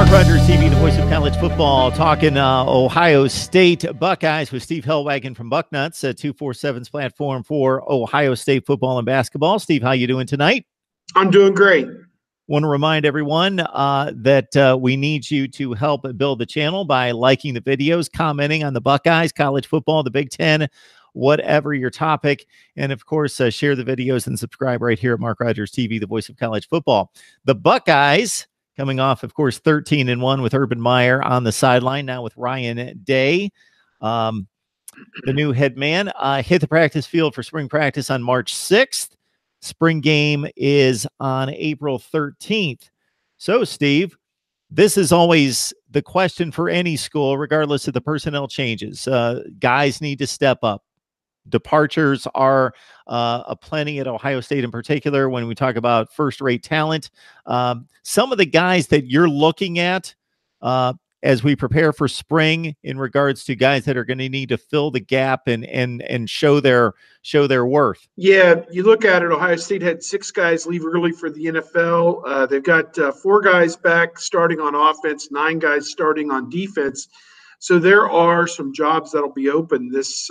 Mark Rogers TV, the voice of college football, talking Ohio State Buckeyes with Steve Hellwagon from Bucknuts, 247's platform for Ohio State football and basketball. Steve, how you doing tonight? I'm doing great. Want to remind everyone that we need you to help build the channel by liking the videos, commenting on the Buckeyes, college football, the Big Ten, whatever your topic. And, of course, share the videos and subscribe right here at Mark Rogers TV, the voice of college football. The Buckeyes coming off, of course, 13-1 with Urban Meyer on the sideline, now with Ryan Day, the new head man, hit the practice field for spring practice on March 6th. Spring game is on April 13th. So, Steve, this is always the question for any school, regardless of the personnel changes. Guys need to step up. Departures are aplenty at Ohio State in particular when we talk about first-rate talent. Some of the guys that you're looking at as we prepare for spring in regards to guys that are going to need to fill the gap and show their worth. Yeah, you look at it, Ohio State had 6 guys leave early for the NFL. They've got 4 guys back starting on offense, 9 guys starting on defense. So there are some jobs that'll be open this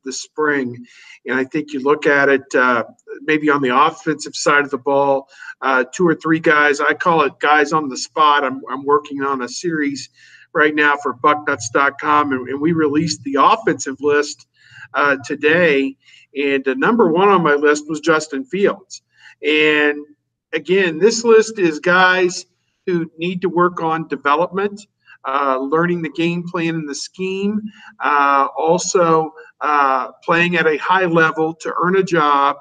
spring, and I think you look at it maybe on the offensive side of the ball, 2 or 3 guys. I call it guys on the spot. I'm working on a series right now for Bucknuts.com, and we released the offensive list today. And number 1 on my list was Justin Fields. And again, this list is guys who need to work on development. Learning the game plan and the scheme, also playing at a high level to earn a job.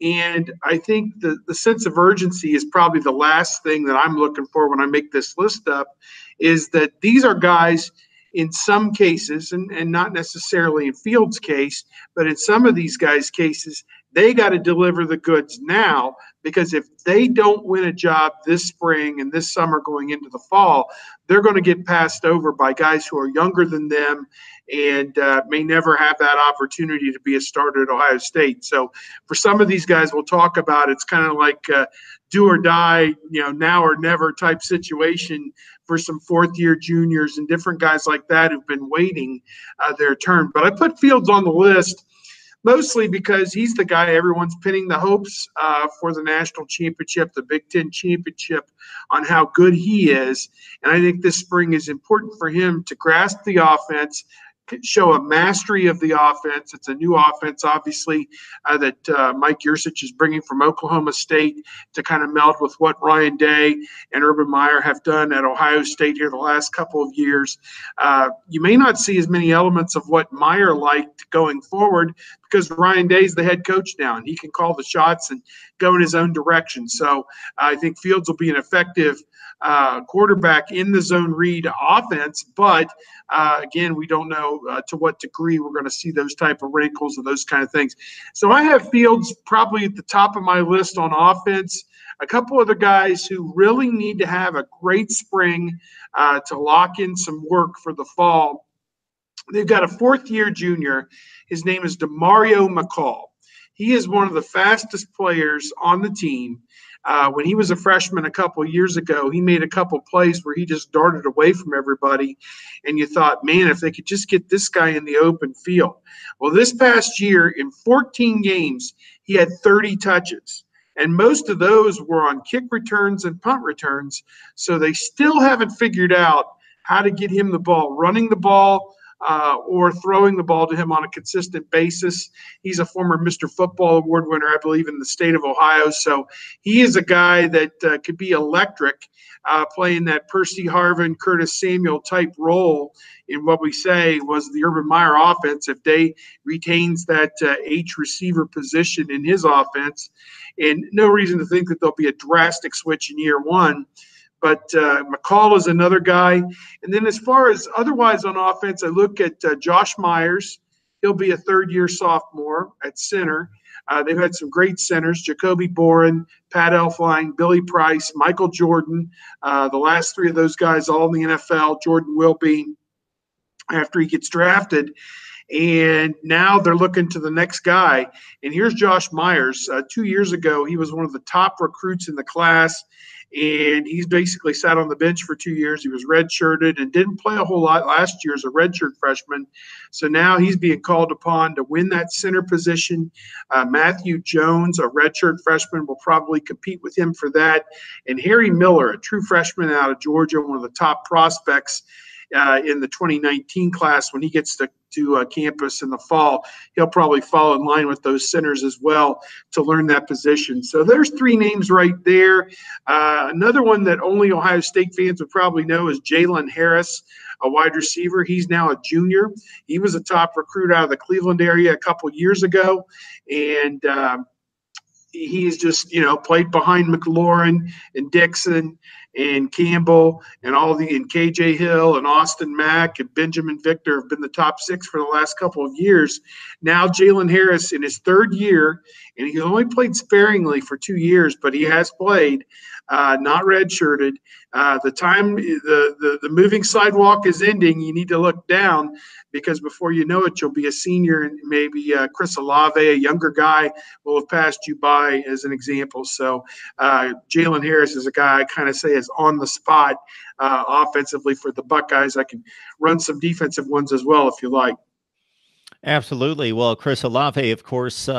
And I think the sense of urgency is probably the last thing that I'm looking for when I make this list up, is that these are guys in some cases, and not necessarily in Fields' case, but in some of these guys' cases, they got to deliver the goods now, because if they don't win a job this spring and this summer going into the fall, they're going to get passed over by guys who are younger than them and may never have that opportunity to be a starter at Ohio State. So for some of these guys we'll talk about, it's kind of like do or die, now or never type situation for some fourth-year juniors and different guys like that who've been waiting their turn. But I put Fields on the list mostly because he's the guy everyone's pinning the hopes for the national championship, the Big Ten championship, on how good he is. And I think this spring is important for him to grasp the offense, show a mastery of the offense. It's a new offense, obviously, that Mike Yurcich is bringing from Oklahoma State to kind of meld with what Ryan Day and Urban Meyer have done at Ohio State here the last couple of years. You may not see as many elements of what Meyer liked going forward, because Ryan Day's the head coach now, and he can call the shots and go in his own direction. So I think Fields will be an effective quarterback in the zone read offense, but again, we don't know to what degree we're going to see those type of wrinkles or those kind of things. So I have Fields probably at the top of my list on offense. A couple other guys who really need to have a great spring to lock in some work for the fall. They've got a 4th-year junior. His name is DeMario McCall. He is one of the fastest players on the team. When he was a freshman a couple of years ago, he made a couple plays where he just darted away from everybody, and you thought, man, if they could just get this guy in the open field. Well, this past year, in 14 games, he had 30 touches, and most of those were on kick returns and punt returns, so they still haven't figured out how to get him the ball, running the ball, or throwing the ball to him on a consistent basis. He's a former Mr. Football Award winner, I believe, in the state of Ohio. So he is a guy that could be electric, playing that Percy Harvin, Curtis Samuel type role in what we say was the Urban Meyer offense, if Day retains that H receiver position in his offense. And no reason to think that there'll be a drastic switch in year one. But McCall is another guy. And then as far as otherwise on offense, I look at Josh Myers. He'll be a 3rd-year sophomore at center. They've had some great centers, Jacoby Boren, Pat Elflein, Billy Price, Michael Jordan. The last 3 of those guys all in the NFL. Jordan will be after he gets drafted. And now they're looking to the next guy. And here's Josh Myers. 2 years ago, he was one of the top recruits in the class. And he's basically sat on the bench for 2 years. He was redshirted and didn't play a whole lot last year as a redshirt freshman. So now he's being called upon to win that center position. Matthew Jones, a redshirt freshman, will probably compete with him for that. And Harry Miller, a true freshman out of Georgia, one of the top prospects in the 2019 class, when he gets to campus in the fall, he'll probably fall in line with those centers as well to learn that position. So there's three names right there. Another one that only Ohio State fans would probably know is Jalen Harris, a wide receiver. He's now a junior. He was a top recruit out of the Cleveland area a couple years ago, and he's just, played behind McLaurin and Dixon and Campbell and KJ Hill and Austin Mack and Benjamin Victor have been the top six for the last couple of years. Now Jalen Harris in his third year, and he's only played sparingly for 2 years, but he has played, not redshirted. The moving sidewalk is ending. You need to look down, because before you know it, you'll be a senior, and maybe Chris Olave, a younger guy, will have passed you by, as an example. So Jalen Harris is a guy I kind of say is on the spot offensively for the Buckeyes. I can run some defensive ones as well if you like. Absolutely. Well, Chris Olave, of course,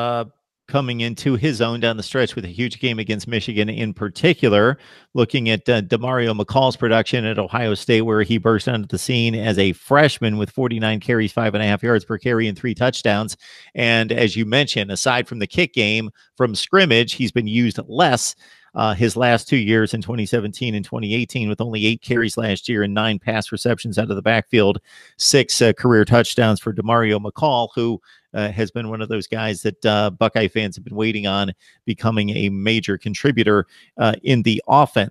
coming into his own down the stretch with a huge game against Michigan in particular. Looking at Demario McCall's production at Ohio State, where he burst onto the scene as a freshman with 49 carries, 5.5 yards per carry, and 3 touchdowns. And as you mentioned, aside from the kick game from scrimmage, he's been used less his last 2 years in 2017 and 2018, with only 8 carries last year and 9 pass receptions out of the backfield, 6 career touchdowns for Demario McCall, who has been one of those guys that Buckeye fans have been waiting on becoming a major contributor in the offense.